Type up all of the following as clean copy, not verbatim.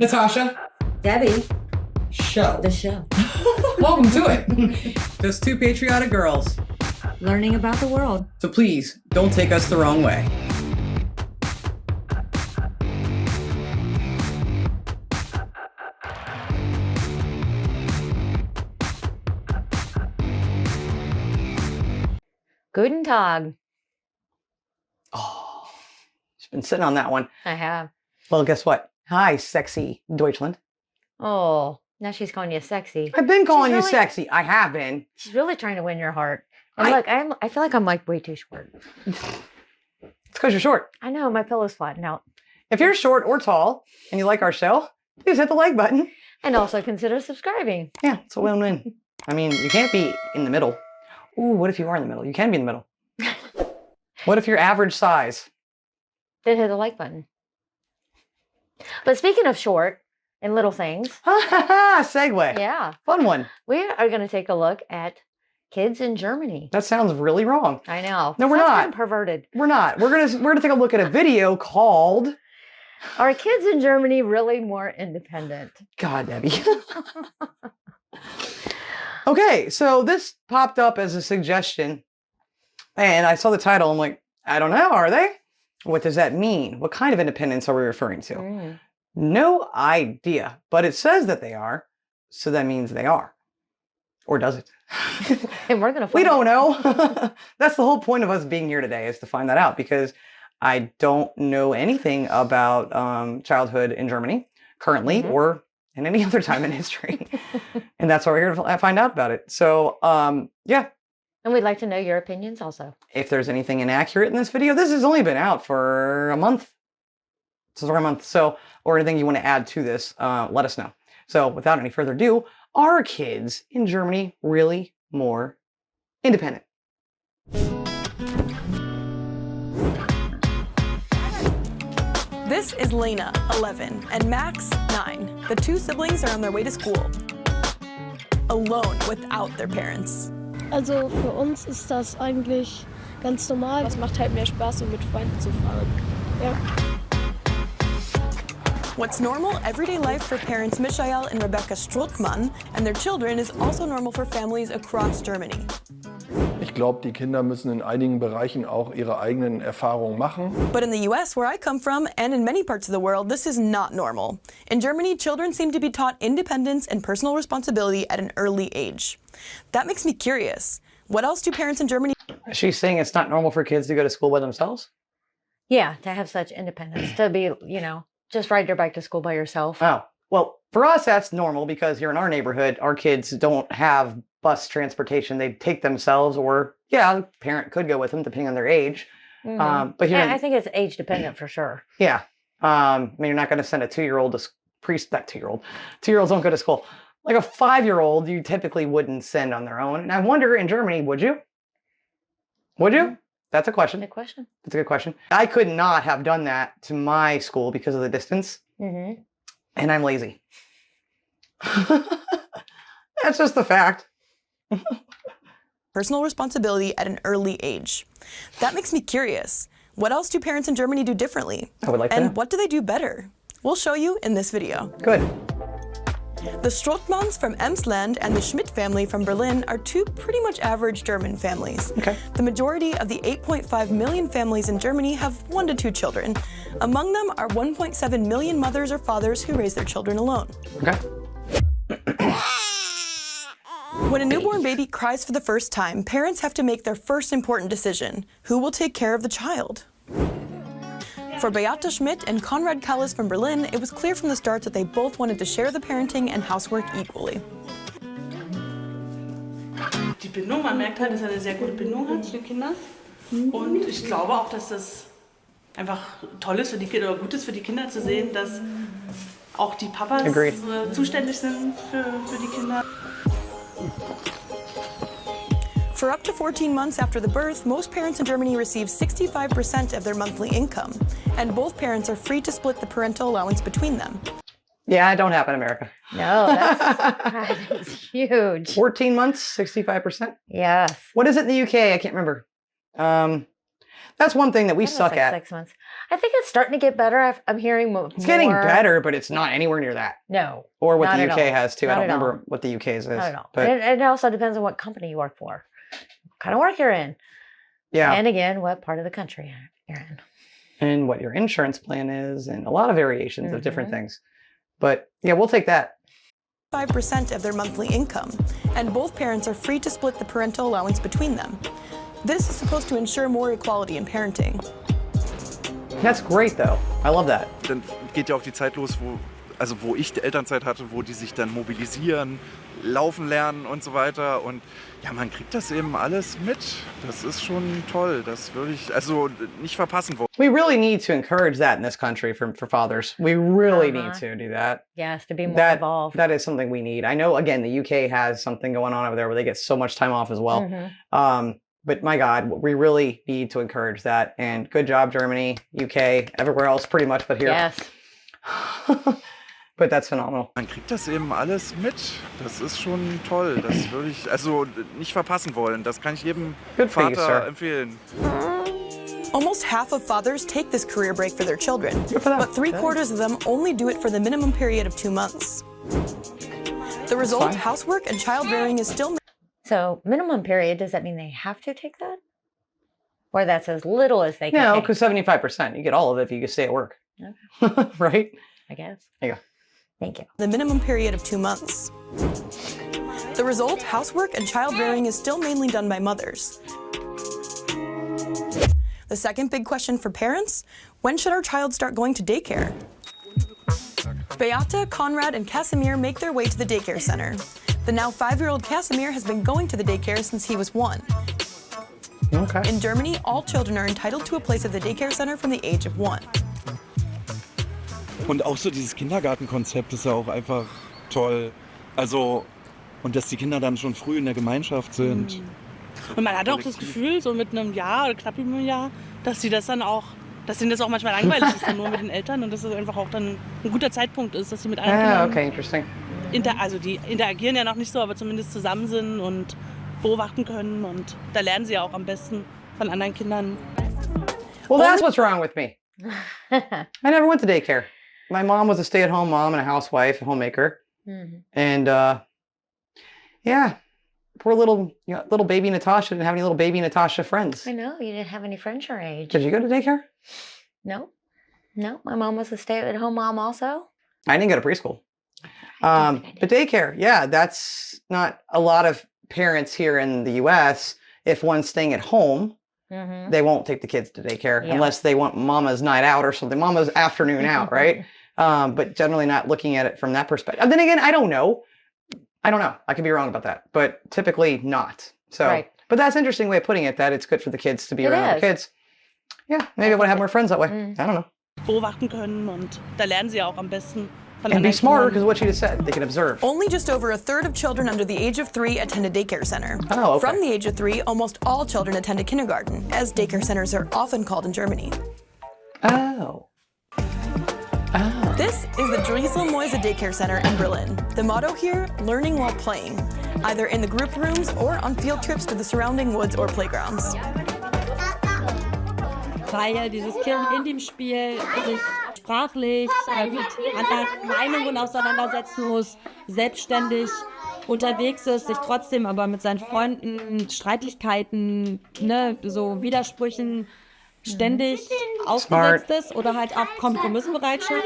Natasha. Debbie. Show. The show. Welcome to it. Just two patriotic girls. Learning about the world. So please, don't take us the wrong way. Guten Tag. Oh, she's been sitting on that one. I have. Well, guess what? Hi, sexy Deutschland. Oh, now she's calling you sexy. I've been calling you sexy. I have been. She's really trying to win your heart. And look, I feel like I'm like way too short. It's because you're short. I know, my pillow's flattened out. If you're short or tall and you like our show, please hit the like button. And also consider subscribing. Yeah, it's a win-win. I mean, you can't be in the middle. Ooh, what if you are in the middle? You can be in the middle. What if you're average size? Then hit the like button. But speaking of short and little things. Segue. Yeah. Fun one. We are going to take a look at kids in Germany. That sounds really wrong. I know. No, we're not. Kind of perverted. We're not. We're gonna take a look at a video called Are kids in Germany really more independent? God, Debbie. Okay, so this popped up as a suggestion, and I saw the title. I'm like, I don't know. Are they? What does that mean? What kind of independence are we referring to? No idea. But it says that they are, so that means they are. Or does it? And we're gonna. We don't know. That's the whole point of us being here today, is to find that out, because I don't know anything about childhood in Germany currently, or in any other time in history. And that's why we're here to find out about it. So, yeah. And we'd like to know your opinions also. If there's anything inaccurate in this video, this has only been out for a month. This is for a month. So, or anything you want to add to this, let us know. So without any further ado, are kids in Germany really more independent? This is Lena, 11, and Max, 9. The two siblings are on their way to school, alone without their parents. Also für uns ist das eigentlich ganz normal. Es macht halt mehr Spaß, um mit Freunden zu fahren. Ja. What's normal everyday life for parents Michael and Rebecca Strothmann and their children is also normal for families across Germany. Ich glaube, die Kinder müssen in einigen Bereichen auch ihre eigenen Erfahrungen machen. But in the US, where I come from, and in many parts of the world, this is not normal. In Germany, children seem to be taught independence and personal responsibility at an early age. That makes me curious. What else do parents in Germany? She's saying it's not normal for kids to go to school by themselves? Yeah, to have such independence, to be, just ride your bike to school by yourself. Oh, well, for us, that's normal, because here in our neighborhood, our kids don't have bus transportation. They take themselves, or, yeah, the parent could go with them depending on their age. But here, I think it's age dependent for sure. Yeah. I mean, you're not going to send a 2-year-old to that 2-year-old. 2-year-olds don't go to school. Like a 5-year-old, you typically wouldn't send on their own. And I wonder, in Germany, would you? Would you? That's a question. Good question. That's a good question. I could not have done that to my school because of the distance. And I'm lazy. That's just the fact. Personal responsibility at an early age. That makes me curious. What else do parents in Germany do differently? I would like to know. And what do they do better? We'll show you in this video. Good. The Strothmanns from Emsland and the Schmidt family from Berlin are two pretty much average German families. Okay. The majority of the 8.5 million families in Germany have 1 to 2 children. Among them are 1.7 million mothers or fathers who raise their children alone. Okay. When a newborn baby cries for the first time, parents have to make their first important decision. Who will take care of the child? For Beate Schmidt and Konrad Kallis from Berlin, it was clear from the start that they both wanted to share the parenting and housework equally. Die Bindung, man merkt halt, dass er eine sehr gute Bindung hat zu den Kindern. Und ich glaube auch, dass das einfach toll ist für die Kinder, oder gut ist für die Kinder zu sehen, dass auch die Papas zuständig sind für die Kinder. For up to 14 months after the birth, most parents in Germany receive 65% of their monthly income, and both parents are free to split the parental allowance between them. Yeah, it don't happen in America. No, that is huge. 14 months, 65%? Yes. What is it in the UK? I can't remember. That's one thing that we suck at. 6 months. I think it's starting to get better. I'm hearing more. It's getting better, but it's not anywhere near that. No. Or what not the at UK all. has too. Not I don't at all. remember what the UK's is. I don't know. But And it also depends on what company you work for, what kind of work you're in, yeah. and again, what part of the country you're in. And what your insurance plan is, and a lot of variations of different Mhm. things. But yeah, we'll take that. 5% of their monthly income, and both parents are free to split the parental allowance between them. This is supposed to ensure more equality in parenting. That's great though. I love that. Dann geht ja auch die Zeit los, wo ich die Elternzeit hatte, wo die sich dann mobilisieren, laufen lernen und so weiter. Und ja, man kriegt das eben alles mit. Das ist schon toll. Das würde ich also nicht verpassen wollen. We really need to encourage that in this country for fathers. We really need to do that. Yes, to be more involved. That is something we need. I know, again, the UK has something going on over there where they get so much time off as well. Mhm. But my God, we really need to encourage that. And good job, Germany, UK, everywhere else pretty much, but here. Yes. But that's phenomenal. Man kriegt das eben alles mit. Das ist schon toll. Das würde ich also nicht verpassen wollen. Das kann ich jedem Good for you, Vater sir. empfehlen. Almost half of fathers take this career break for their children, Good for them. but 3/4 of them only do it for the minimum period of 2 months. The result, fine. housework and child rearing is still So minimum period, does that mean they have to take that? Or that's as little as they can No, take? because 75%, you get all of it if you can stay at work. Right? I guess. There you go. Thank you. the minimum period of 2 months. The result, housework and child rearing is still mainly done by mothers. The second big question for parents, when should our child start going to daycare? Beate, Conrad, and Casimir make their way to the daycare center. The now 5-year-old Casimir has been going to the daycare since he was 1. Okay. In Germany, all children are entitled to a place at the daycare center from the age of 1. Und auch so dieses Kindergartenkonzept ist ja auch einfach toll. Also, und dass die Kinder dann schon früh in der Gemeinschaft sind. Und man hat auch das Gefühl, so mit einem Jahr oder knapp über einem Jahr, dass sie das dann auch, dass ihnen das auch manchmal langweilig ist, dann nur mit den Eltern und dass es einfach auch dann ein guter Zeitpunkt ist, dass sie mit anderen Ah, Kindern, okay, interesting. also die interagieren ja noch nicht so, aber zumindest zusammen sind und beobachten können und da lernen sie ja auch am besten von anderen Kindern. Well, that's what's wrong with me. I never went to daycare. My mom was a stay-at-home mom and a housewife, a homemaker. Mhm. And yeah, poor little baby Natasha didn't have any little baby Natasha friends. I know, you didn't have any friends your age. Did you go to daycare? No. No, my mom was a stay-at-home mom also. I didn't go to preschool. I don't think I But daycare, yeah, that's not a lot of parents here in the US. If one's staying at home, Mhm. they won't take the kids to daycare Yeah. unless they want mama's night out or something, mama's afternoon out, right? But generally not looking at it from that perspective. And then again, I don't know. I could be wrong about that, but typically not. So, Right. but that's an interesting way of putting it, that it's good for the kids to be It around is. the kids. Yeah, maybe I would have more friends that way. Mm. I don't know. Beobachten können und da lernen sie ja auch am besten von And be anderen smarter, because Kindern. what she just said, they can observe. Only just over a third of children under the age of 3 attend a daycare center. Oh, okay. From the age of 3, almost all children attend a kindergarten, as daycare centers are often called in Germany. Oh. This is the Drieselmäuse Daycare Center in Berlin. The motto here, learning while playing, either in the group rooms or on field trips to the surrounding woods or playgrounds. Weil dieses Kind in dem Spiel sich sprachlich mit anderen Meinungen auseinandersetzen muss, selbstständig unterwegs ist, sich trotzdem aber mit seinen Freunden Streitigkeiten, ne, so Widersprüchen ständig ausgesetzt ist oder halt auch Kompromissbereitschaft,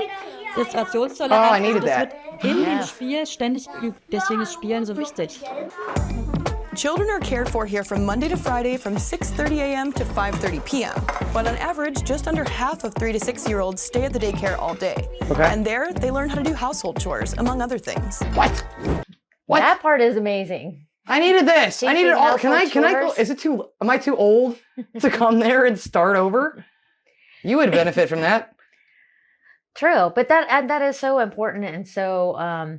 Frustrationstoleranz. Oh, I needed das that. wird in dem Spiel ständig geübt. Deswegen ist Spielen so wichtig. Children are cared for here from Monday to Friday from 6:30 a.m. to 5:30 p.m. But on average, just under half of 3 to 6-year-olds stay at the daycare all day. Okay. And there, they learn how to do household chores, among other things. What? What? That part is amazing. I needed this. I needed Teaching all. Can I household go? chores? Is it too? Am I too old to come there and start over? You would benefit from that. True, but that is so important and so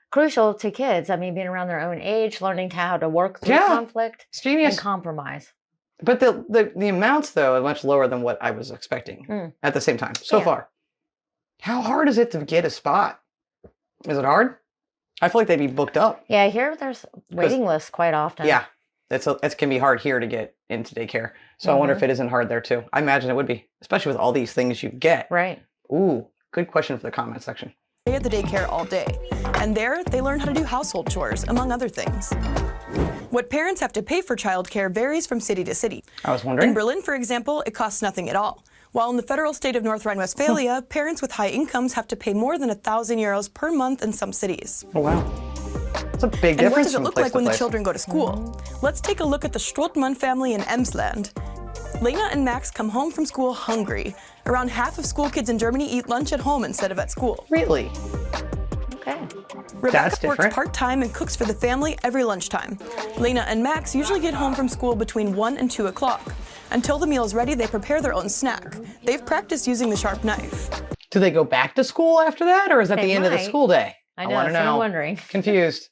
crucial to kids. I mean, being around their own age, learning how to work through Yeah. conflict It's genius. and compromise. But the amounts though are much lower than what I was expecting Mm. at the same time so Yeah. far. How hard is it to get a spot? Is it hard? I feel like they'd be booked up. Yeah, here there's waiting lists quite often. Yeah, it can be hard here to get into daycare. So I wonder if it isn't hard there too. I imagine it would be, especially with all these things you get. Right. Ooh, good question for the comment section. Stay at the daycare all day. And there, they learn how to do household chores, among other things. What parents have to pay for childcare varies from city to city. I was wondering. In Berlin, for example, it costs nothing at all. While in the federal state of North Rhine-Westphalia, parents with high incomes have to pay more than 1,000 euros per month in some cities. Oh, wow. It's a big difference. And what does it from look place like to when the place. children go to school? Let's take a look at the Strothmann family in Emsland. Lena and Max come home from school hungry. Around half of school kids in Germany eat lunch at home instead of at school. Really? Okay. Rebecca works part-time and cooks for the family every lunchtime. Lena and Max usually get home from school between 1 and 2 o'clock. Until the meal is ready, they prepare their own snack. They've practiced using the sharp knife. Do they go back to school after that, or is that They the end of the might. school day? I know, want to that's what know. I'm wondering. Confused.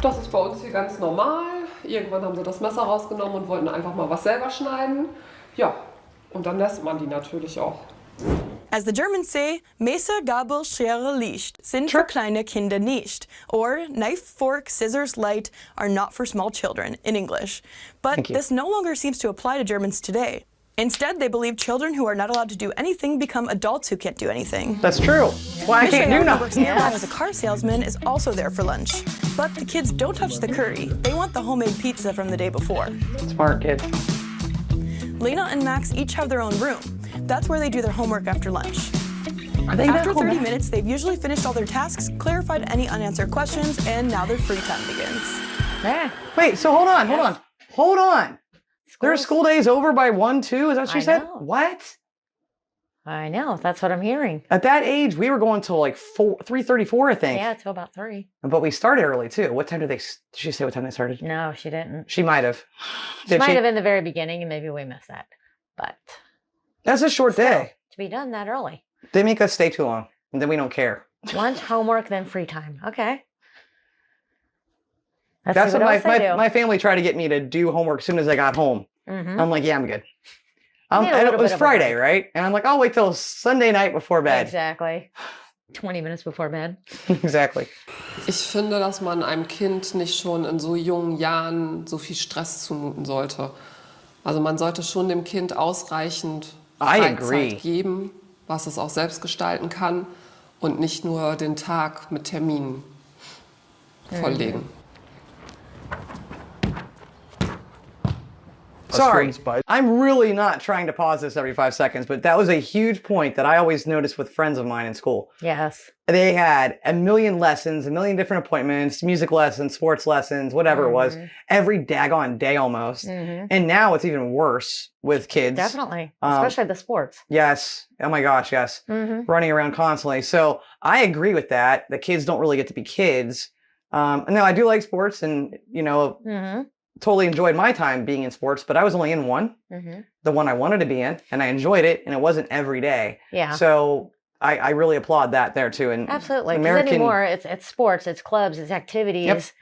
Das ist bei uns hier ganz normal. Irgendwann haben sie das Messer rausgenommen und wollten einfach mal was selber schneiden. Ja, und dann lässt man die natürlich auch. As the Germans say, Messer, Gabel, Schere, Licht sind für kleine Kinder nicht. Or knife, fork, scissors, light are not for small children in English. But Thank you. this no longer seems to apply to Germans today. Instead, they believe children who are not allowed to do anything become adults who can't do anything. That's true. Well, I can't do Mishael, who works nothing. nearby as a car salesman, is also there for lunch. But the kids don't touch the curry. They want the homemade pizza from the day before. Smart kid. Lena and Max each have their own room. That's where they do their homework after lunch. Are they After not home 30 ec? minutes, they've usually finished all their tasks, clarified any unanswered questions, and now their free time begins. Yeah. Wait, so hold on. Their school day's over by 1, 2? Is that what she I said? know. What? I know. That's what I'm hearing. At that age, we were going till like 3:34, I think. Yeah, till about 3. But we started early too. What time did she say what time they started? No, she didn't. She might have. She Did might have in the very beginning, and maybe we missed that. But That's a short day. to be done that early. They make us stay too long, and then we don't care. Lunch, homework, then free time. Okay. Let's That's see what else they do. my family tried to get me to do homework as soon as I got home. Mhm. I'm like, yeah, I'm good. Need a And little it was bit of a Friday, break. right? And I'm like, I'll wait till Sunday night before bed. Exactly. 20 minutes before bed. Exactly. Ich finde, dass man einem Kind nicht schon in so jungen Jahren so viel Stress zumuten sollte. Also man sollte schon dem Kind ausreichend I agree. Freizeit geben, was es auch selbst gestalten kann und nicht nur den Tag mit Terminen volllegen. Sorry, I'm really not trying to pause this every 5 seconds, but that was a huge point that I always noticed with friends of mine in school. Yes. They had a million lessons, a million different appointments, music lessons, sports lessons, whatever it was, every daggone day almost. And now it's even worse with kids. Definitely. Especially the sports. Yes. Oh my gosh, yes. Running around constantly. So I agree with that. The kids don't really get to be kids. No, I do like sports and, totally enjoyed my time being in sports, but I was only in one, the one I wanted to be in, and I enjoyed it, and it wasn't every day. Yeah. So I really applaud that there too. And Absolutely. Because anymore, it's sports, it's clubs, it's activities,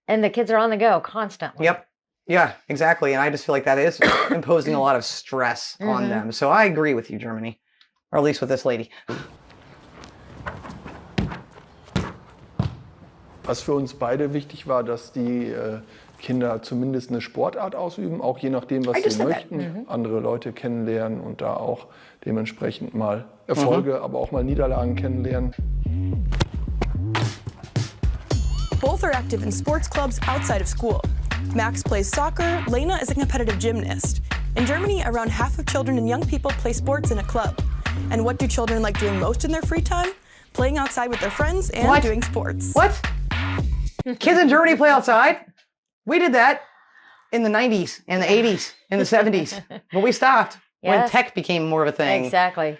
and the kids are on the go constantly. Yep. Yeah, exactly. And I just feel like that is imposing a lot of stress on them. So I agree with you, Germany, or at least with this lady. Was für uns beide wichtig war, dass die Kinder zumindest eine Sportart ausüben, auch je nachdem, was sie möchten, andere Leute kennenlernen und da auch dementsprechend mal Erfolge, aber auch mal Niederlagen kennenlernen. Both are active in sports clubs outside of school. Max plays soccer, Lena is a competitive gymnast. In Germany, around half of children and young people play sports in a club. And what do children like doing most in their free time? Playing outside with their friends and doing sports. What? Kids in Germany play outside? We did that in the 90s and the 80s and the 70s, but we stopped when Yes. tech became more of a thing. Exactly.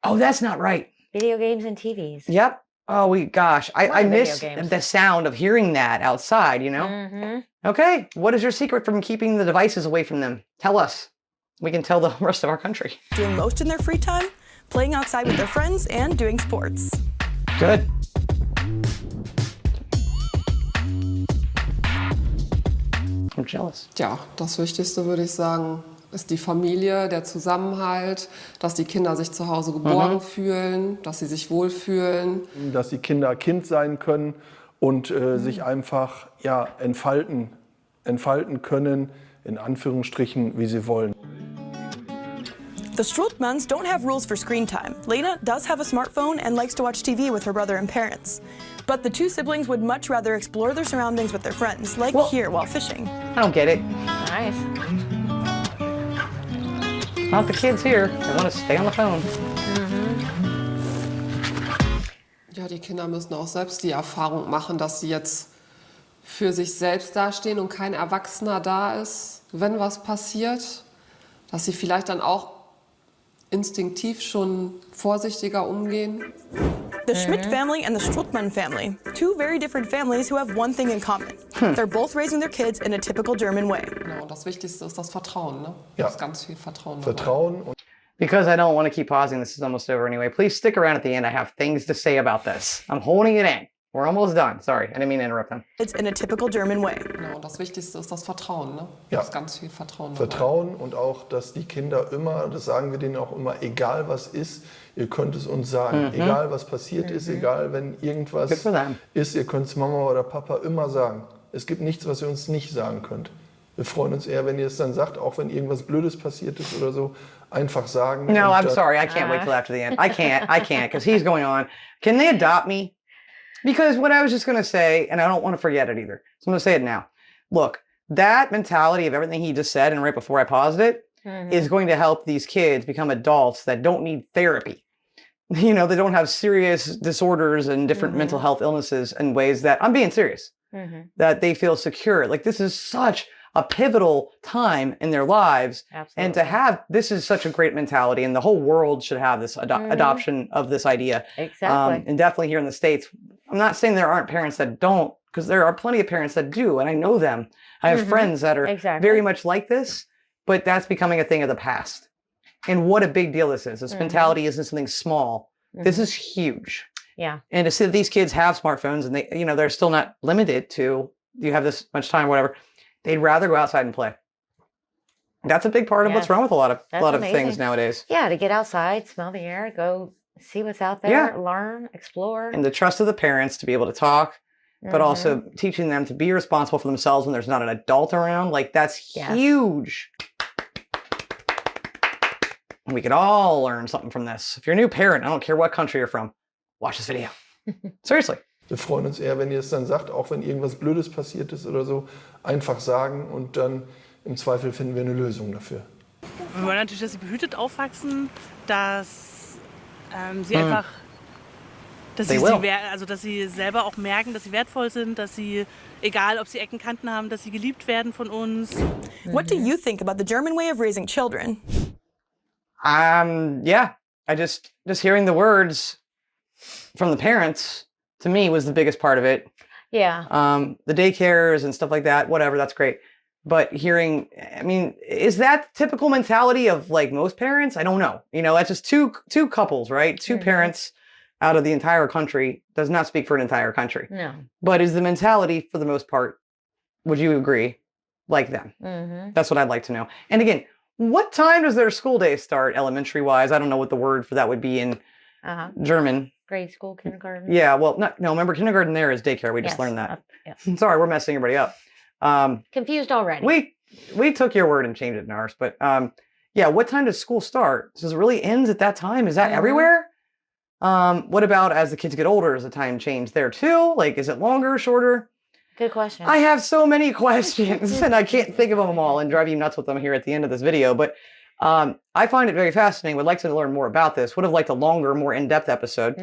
Oh, that's not right. Video games and TVs. Yep. Oh, I video miss games. the sound of hearing that outside, you know? Okay, what is your secret from keeping the devices away from them? Tell us. We can tell the rest of our country. Doing most in their free time? Playing outside with their friends and doing sports. Good. I'm jealous. Ja, das Wichtigste würde ich sagen, ist die Familie, der Zusammenhalt, dass die Kinder sich zu Hause geborgen fühlen, dass sie sich wohlfühlen. Dass die Kinder Kind sein können und sich einfach entfalten entfalten können, in Anführungsstrichen, wie sie wollen. The Strultmans don't have rules for screen time. Lena does have a smartphone and likes to watch TV with her brother and parents. But the two siblings would much rather explore their surroundings with their friends, like here while fishing. I don't get it. Nice. Not the kids here. They want to stay on the phone. Ja, die Kinder müssen auch selbst die Erfahrung machen, dass sie jetzt für sich selbst dastehen und kein Erwachsener da ist, wenn was passiert. Dass sie vielleicht dann auch instinktiv schon vorsichtiger umgehen. The Schmidt family and the Strultman family, two very different families who have one thing in common. They're both raising their kids in a typical German way. Genau, und das Wichtigste ist das Vertrauen, ne? Ja. Da ist ganz viel Vertrauen dabei. Vertrauen und Because I don't want to keep pausing, this is almost over anyway. Please stick around at the end. I have things to say about this. I'm holding it in. We're almost done. Sorry, I didn't mean to interrupt them. It's in a typical German way. Genau, und das Wichtigste ist das Vertrauen, ne? Ja. Da ist ganz viel Vertrauen dabei. Vertrauen und auch, dass die Kinder immer, das sagen wir denen auch immer, egal was ist, ihr könnt es uns sagen. Egal was passiert ist, egal wenn irgendwas Good for them. ist, ihr könnt es Mama oder Papa immer sagen. Es gibt nichts, was ihr uns nicht sagen könnt. Wir freuen uns eher, wenn ihr es dann sagt, auch wenn irgendwas Blödes passiert ist oder so, einfach sagen. No, und I'm sorry. I can't wait till after the end. I can't, because he's going on. Can they adopt me? Because what I was just going to say, and I don't want to forget it either, so I'm going to say it now. Look, that mentality of everything he just said and right before I paused it is going to help these kids become adults that don't need therapy. You know, they don't have serious disorders and different mental health illnesses in ways that, I'm being serious, that they feel secure. Like this is such a pivotal time in their lives. Absolutely. And to have, this is such a great mentality, and the whole world should have this adoption of this idea. Exactly. And definitely here in the States, I'm not saying there aren't parents that don't, because there are plenty of parents that do, and I know them. I have friends that are very much like this, but that's becoming a thing of the past. And what a big deal this is. This mentality isn't something small. This is huge. Yeah. And to see that these kids have smartphones and they, you know, they're still not limited to, you have this much time, whatever. They'd rather go outside and play. That's a big part of what's wrong with a lot of things nowadays. Yeah, to get outside, smell the air, go see what's out there, learn, explore. And the trust of the parents to be able to talk, but also teaching them to be responsible for themselves when there's not an adult around. Like that's huge. We could all learn something from this. If you're a new parent, I don't care what country you're from, watch this video. Seriously. Wir freuen uns eher, wenn ihr es dann sagt, auch wenn irgendwas Blödes passiert ist oder so, einfach sagen und dann im Zweifel finden wir eine Lösung dafür. Wir wollen natürlich, dass sie behütet aufwachsen, dass sie einfach, dass sie selber auch merken, dass sie wertvoll sind, dass sie, egal ob sie Ecken, Kanten haben, dass sie geliebt werden von uns. What do you think about the German way of raising children? Yeah, I just hearing the words from the parents, to me, was the biggest part of it. Yeah. The daycares and stuff like that, whatever, that's great. But hearing, I mean, is that typical mentality of like most parents? I don't know. You know, that's just two couples, right? Two parents out of the entire country does not speak for an entire country. No. But is the mentality, for the most part, would you agree, like them? That's what I'd like to know. And again, what time does their school day start, elementary-wise? I don't know what the word for that would be in German. Grade school, kindergarten. Yeah, well, no, remember, kindergarten there is daycare. We just learned that. Sorry, we're messing everybody up. Confused already. We took your word and changed it in ours. But yeah, what time does school start? Does it really ends at that time? Is that everywhere? What about as the kids get older? Does the time change there too? Like, is it longer, shorter? Good question. I have so many questions and I can't think of them all and drive you nuts with them here at the end of this video. But I find it very fascinating. Would like to learn more about this. Would have liked a longer, more in-depth episode.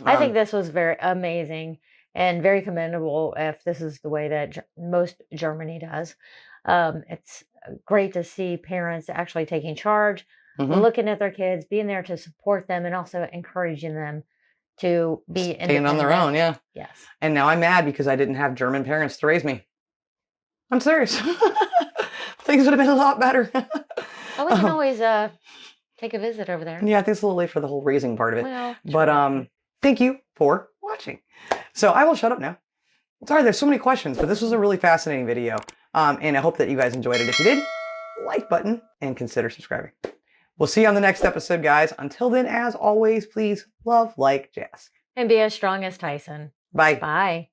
I think this was very amazing and very commendable if this is the way that most Germany does. It's great to see parents actually taking charge, looking at their kids, being there to support them, and also encouraging them to be independent on their own. Yeah. Yes. And now I'm mad because I didn't have German parents to raise me. I'm serious. Things would have been a lot better. Oh, we can always take a visit over there. Yeah, I think it's a little late for the whole raising part of it. Well, but thank you for watching. So I will shut up now. Sorry, there's so many questions, but this was a really fascinating video. And I hope that you guys enjoyed it. If you did, like button and consider subscribing. We'll see you on the next episode, guys. Until then, as always, please love, like, jazz. And be as strong as Tyson. Bye. Bye.